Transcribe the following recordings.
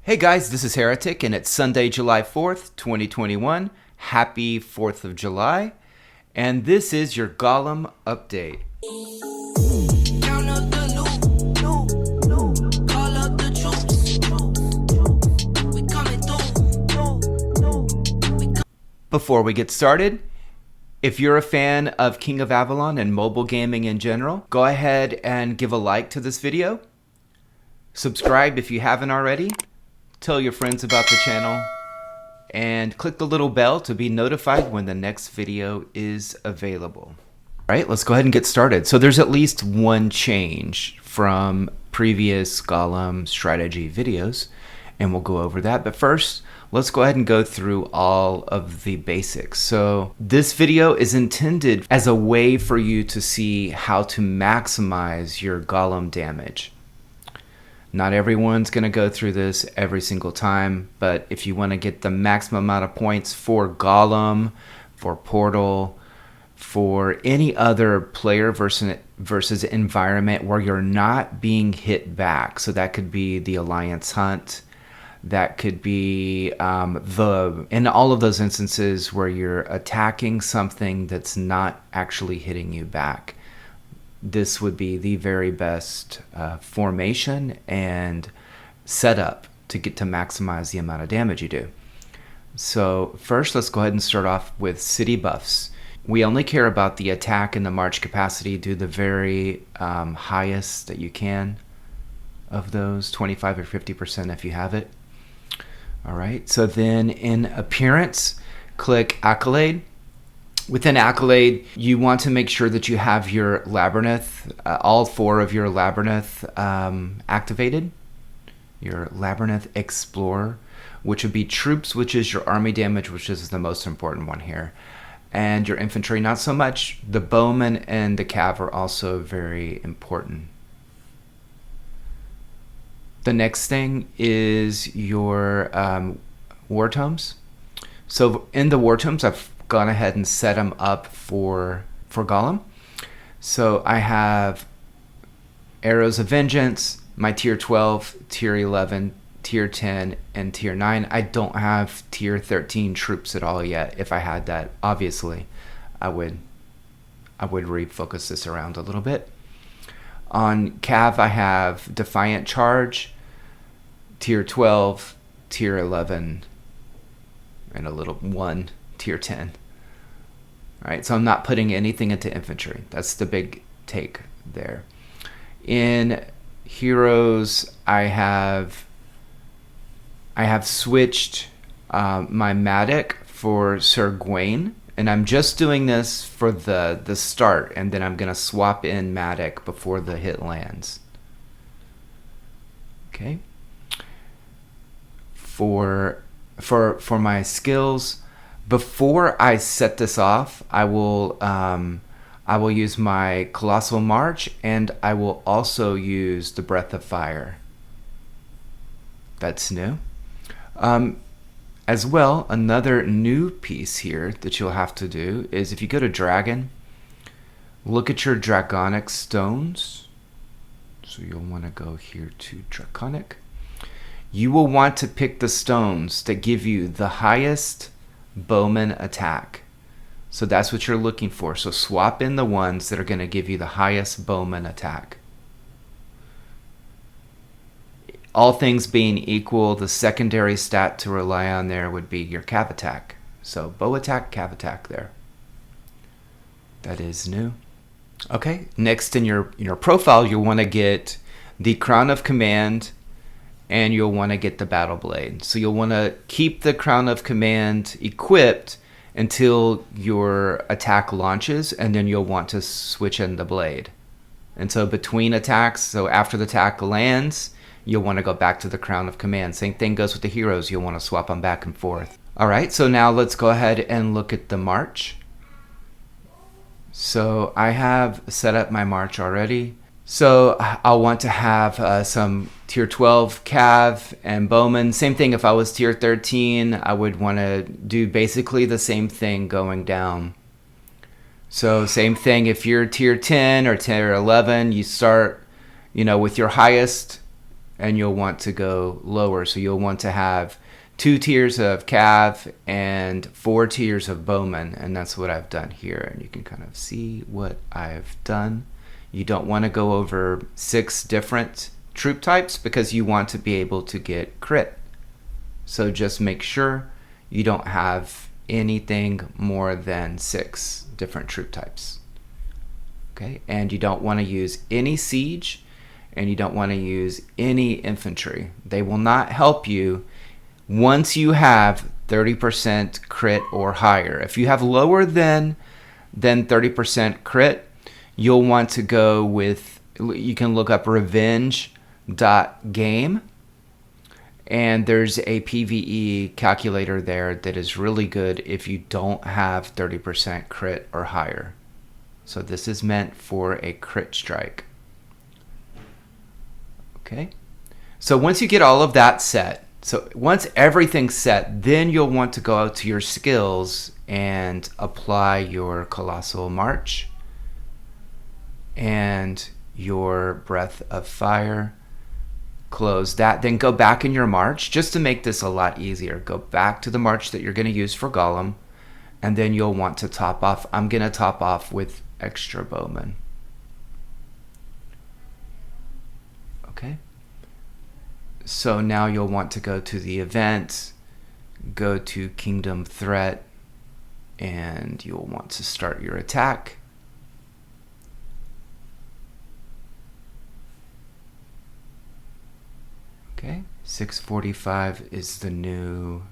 Hey guys, this is Heretic, and it's Sunday, July 4th, 2021. Happy 4th of July. And this is your Golem update. Before we get started, if you're a fan of King of Avalon and mobile gaming in general, go ahead and give a like to this video. Subscribe if you haven't already. Tell your friends about the channel. And click the little bell to be notified when the next video is available. All right, let's go ahead and get started. So there's at least one change from previous Golem strategy videos, and we'll go over that. But first, let's go ahead and go through all of the basics. So this video is intended as a way for you to see how to maximize your Golem damage. Not everyone's going to go through this every single time, but if you want to get the maximum amount of points for Golem, for Portal, for any other player versus environment where you're not being hit back, so that could be the Alliance Hunt, that could be in all of those instances where you're attacking something that's not actually hitting you back. This would be the very best formation and setup to get to maximize the amount of damage you do. So first, let's go ahead and start off with city buffs. We only care about the attack and the march capacity. Do the very highest that you can of those, 25 or 50% if you have it. All right, so then in appearance, click Accolade. Within Accolade, you want to make sure that you have your Labyrinth, all four of your Labyrinth activated. Your Labyrinth Explorer, which would be troops, which is your army damage, which is the most important one here. And your infantry, not so much. The bowmen and the cav are also very important. The next thing is your war tomes. So in the war tomes, I've gone ahead and set them up for Golem. So I have Arrows of Vengeance, my tier 12, tier 11, tier 10, and tier 9. I don't have tier 13 troops at all yet. If I had that, obviously, I would refocus this around a little bit. On Cav, I have Defiant Charge, tier 12, tier 11, and a little 1, tier 10. All right, so I'm not putting anything into infantry. That's the big take there. In heroes, I have switched my Matic for Sir Gawain, and I'm just doing this for the start, and then I'm gonna swap in Matic before the hit lands. Okay. For my skills, before I set this off, I will use my Colossal March, and I will also use the Breath of Fire. That's new. As well, another new piece here that you'll have to do is if you go to Dragon, look at your Draconic stones. So you'll want to go here to Draconic. You will want to pick the stones that give you the highest bowman attack. So that's what you're looking for. So swap in the ones that are going to give you the highest bowman attack. All things being equal, the secondary stat to rely on there would be your cav attack. So bow attack, cav attack there. That is new. Okay, next in your profile, you'll want to get the Crown of Command, and you'll want to get the Battle Blade. So you'll want to keep the Crown of Command equipped until your attack launches, and then you'll want to switch in the blade. And so between attacks, so after the attack lands, you'll want to go back to the Crown of Command. Same thing goes with the heroes. You'll want to swap them back and forth. All right, so now let's go ahead and look at the march. So I have set up my march already. So I'll want to have some tier 12 cav and bowman. Same thing if I was tier 13, I would want to do basically the same thing going down. So same thing if you're tier 10 or tier 11, you start, with your highest and you'll want to go lower. So you'll want to have 2 tiers of Cav and 4 tiers of Bowman, and that's what I've done here. And you can kind of see what I've done. You don't want to go over 6 different troop types because you want to be able to get crit. So just make sure you don't have anything more than 6 different troop types. Okay, and you don't want to use any siege, and you don't want to use any infantry. They will not help you once you have 30% crit or higher. If you have lower than 30% crit, you'll want to go with, you can look up revenge.game, and there's a PvE calculator there that is really good if you don't have 30% crit or higher. So this is meant for a crit strike. Okay, so once you get all of that set, so once everything's set, then you'll want to go out to your skills and apply your Colossal March and your Breath of Fire. Close that, then go back in your march just to make this a lot easier. Go back to the march that you're going to use for Golem, and then you'll want to top off. I'm going to top off with extra Bowman. Okay. So now you'll want to go to the event, go to Kingdom Threat, and you'll want to start your attack. Okay, 645 is the new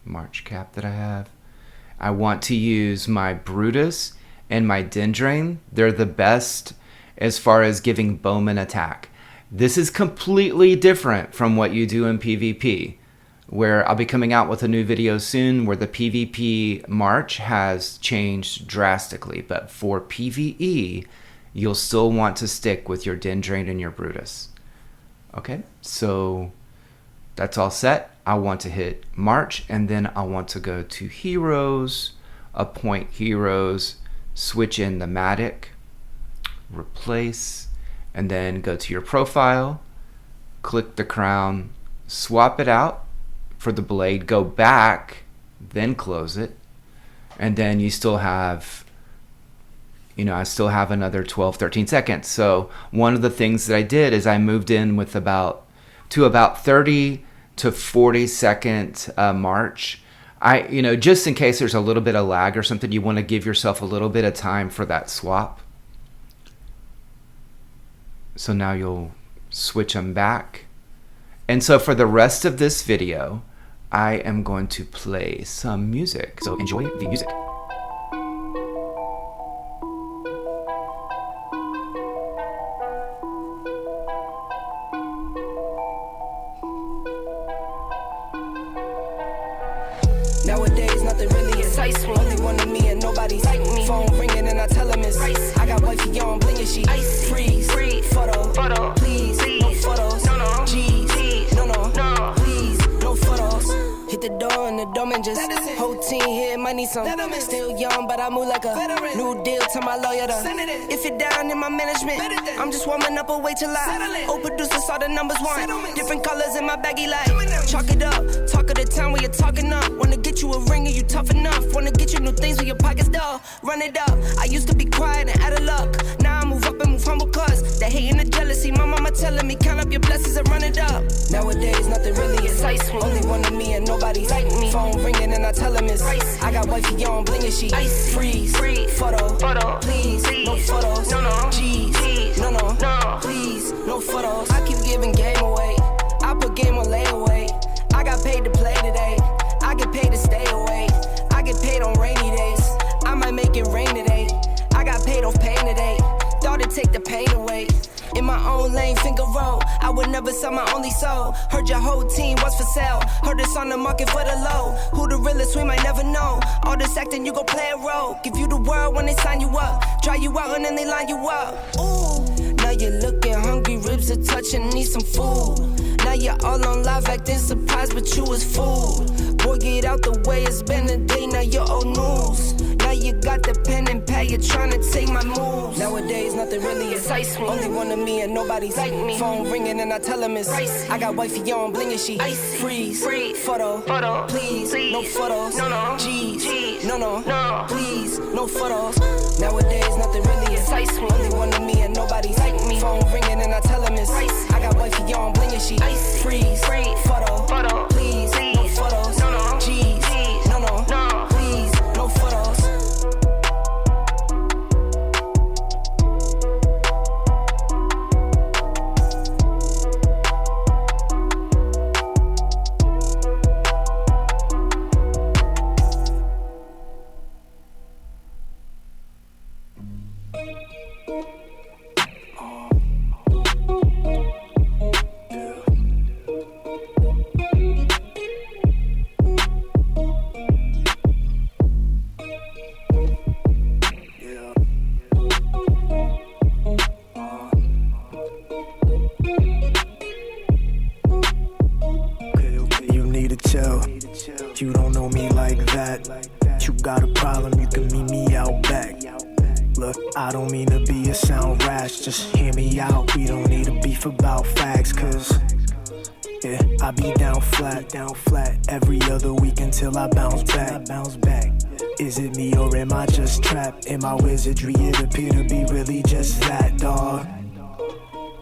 March cap that I have. I want to use my Brutus and my Dendrain. They're the best as far as giving Bowman attack. This is completely different from what you do in PvP, where I'll be coming out with a new video soon where the PvP March has changed drastically. But for PvE, you'll still want to stick with your Dendrain and your Brutus. Okay, so that's all set. I want to hit March, and then I want to go to Heroes, appoint Heroes, switch in the Matic, replace, and then go to your profile, click the crown, swap it out for the blade, go back, then close it, and then you still have, I still have another 12-13 seconds. So one of the things that I did is I moved in with about 30 to 40 second march. Just in case there's a little bit of lag or something, you want to give yourself a little bit of time for that swap. So now you'll switch them back. And so for the rest of this video, I am going to play some music. So enjoy the music. Nowadays, nothing really is insightful. Only one of me and nobody's like me. Phone ringing and I tell him it's ice. I got wifey on blinging, she ice. Freeze, photo, please, no photos. No, G's, no, please, no photos. Hit the door and the domain just whole team here might need some. Still young, but I move like a veteran. New deal to my lawyer to if you're down in my management, I'm just warming up, wait till I old producers saw the numbers one. Different colors in my baggy light. Chalk it up, talk of the town where you're talking up. Wanna get you a ring and you tough enough. Wanna get you new things with your pockets dull. Run it up. I used to be quiet and out of luck. Now I move up and move humble cause the hate and the jealousy. My mama telling me count up your blessings and run it up. Nowadays nothing really is insightful. Only one of me and nobody's like me. Phone ringing and I tell him it's ice. I got wifey on blinging, she ice. Freeze, photo, please, no photos. No, G's, no, please, no photos. I keep giving game away. I put game on layaway. I got paid to play today. I get paid to stay away. I get paid on rainy days. I might make it rain today. I got paid off pain today. Thought it'd take the pain away. In my own lane, finger roll. I would never sell my only soul. Heard your whole team was for sale. Heard it's on the market for the low. Who the realest, we might never know. All this acting, you gon' play a role. Give you the world when they sign you up. Try you out and then they line you up. Ooh, now you're looking hungry, ribs are touching, need some food. Now you're all on live acting surprised, but you was fooled. Boy, get out the way, it's been a day, now you're old news. Now you got the pen and pad. you tryna take my moves. Nowadays, nothing really excites me. Only one of me and nobody's like me. Phone ringing and I tell him it's icy. I got wifey on bling and she icy. Freeze, photo, please, no photos. No, G's, no, please, no photos. Nowadays, nothing really excites me. Only one of me and nobody's like me. Phone ringing and I tell him it's icy. I got wifey on bling and she icy. Freeze, photo, please, no photos. No, G's, no, please, no photos. You don't know me like that. You got a problem, you can meet me out back. Look, I don't mean to be a sound rash, just hear me out. We don't need to beef about facts, cause yeah, I be down flat every other week until I bounce back. Is it me or am I just trapped in my wizardry? It appear to be really just that, dog.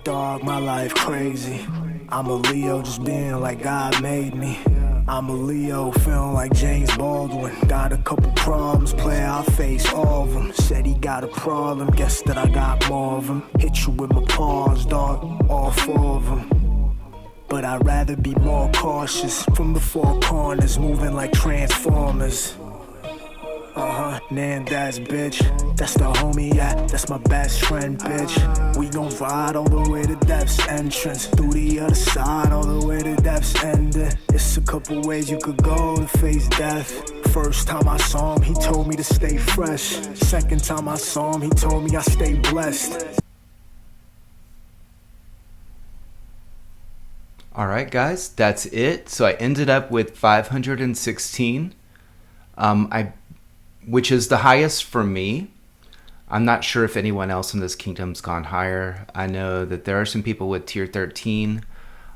Dog, my life crazy. I'm a Leo, just being like God made me. I'm a Leo, feeling like James Baldwin. Got a couple problems, player, I face all of them. Said he got a problem, guess that I got more of them. Hit you with my paws, dog, all four of them. But I'd rather be more cautious. From the four corners, moving like Transformers. Nandaz, bitch. That's the homie, yeah, that's my best friend, bitch. We gon' ride all the way to Death's entrance. Through the other side, all the way to Death's ending. It's a couple ways you could go to face death. First time I saw him, he told me to stay fresh. Second time I saw him, he told me I stay blessed. Alright guys, that's it. So I ended up with 516. Which is the highest for me. I'm not sure if anyone else in this kingdom's gone higher. I know that there are some people with tier 13,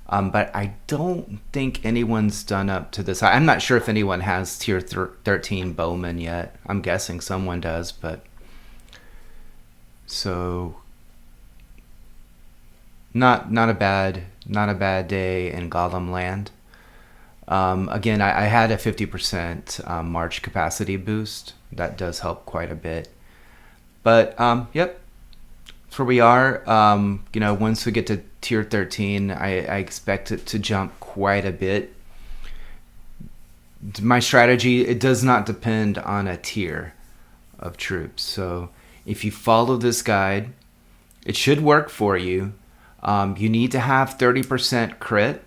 but I don't think anyone's done up to this. I'm not sure if anyone has tier 13 bowman yet. I'm guessing someone does, but so not a bad day in Golem land. Again, I had a 50% March capacity boost. That does help quite a bit. But, yep, that's where we are. You know, once we get to tier 13, I expect it to jump quite a bit. My strategy, it does not depend on a tier of troops. So if you follow this guide, it should work for you. You need to have 30% crit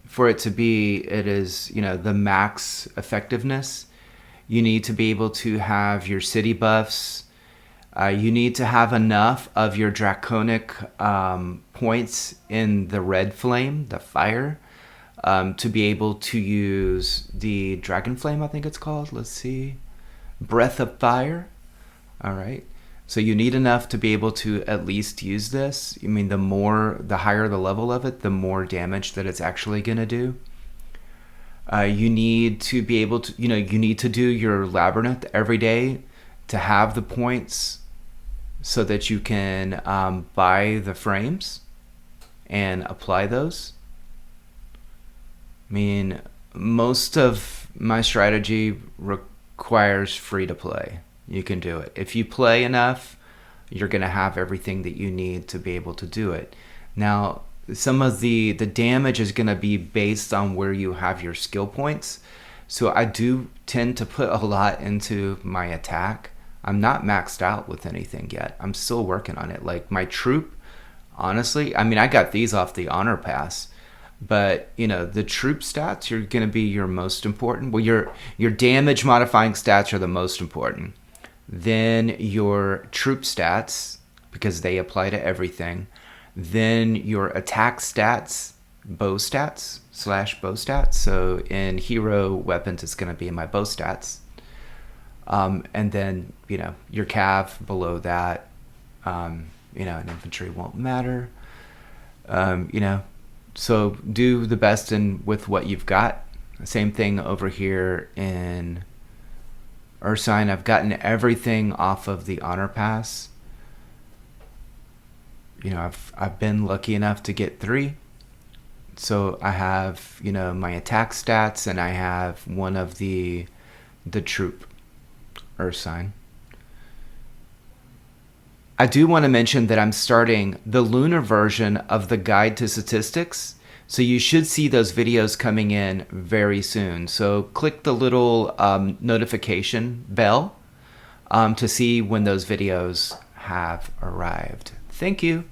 for it to be, it is, you know, the max effectiveness. You need to be able to have your city buffs. You need to have enough of your draconic points in the red flame, the fire, to be able to use the dragon flame, I think it's called. Let's see. Breath of fire. All right. So you need enough to be able to at least use this. I mean, the higher the level of it, the more damage that it's actually going to do. You need to be able to, you need to do your labyrinth every day to have the points so that you can buy the frames and apply those. I mean, most of my strategy requires free to play. You can do it. If you play enough, you're going to have everything that you need to be able to do it. Now, some of the damage is going to be based on where you have your skill points. So I do tend to put a lot into my attack. I'm not maxed out with anything yet. I'm still working on it. Like my troop, honestly, I mean, I got these off the honor pass. But, the troop stats are going to be your most important. Well, your damage modifying stats are the most important. Then your troop stats, because they apply to everything. Then your attack stats, bow stats /bow stats. So in hero weapons, it's going to be my bow stats. And then, you know, your cav below that, you know, and infantry won't matter. You know, so do the best with what you've got. Same thing over here in Ursine. I've gotten everything off of the honor pass. You know, I've been lucky enough to get 3. So I have, you know, my attack stats, and I have one of the troop Ursine. I do want to mention that I'm starting the lunar version of the guide to statistics. So you should see those videos coming in very soon. So click the little notification bell to see when those videos have arrived. Thank you.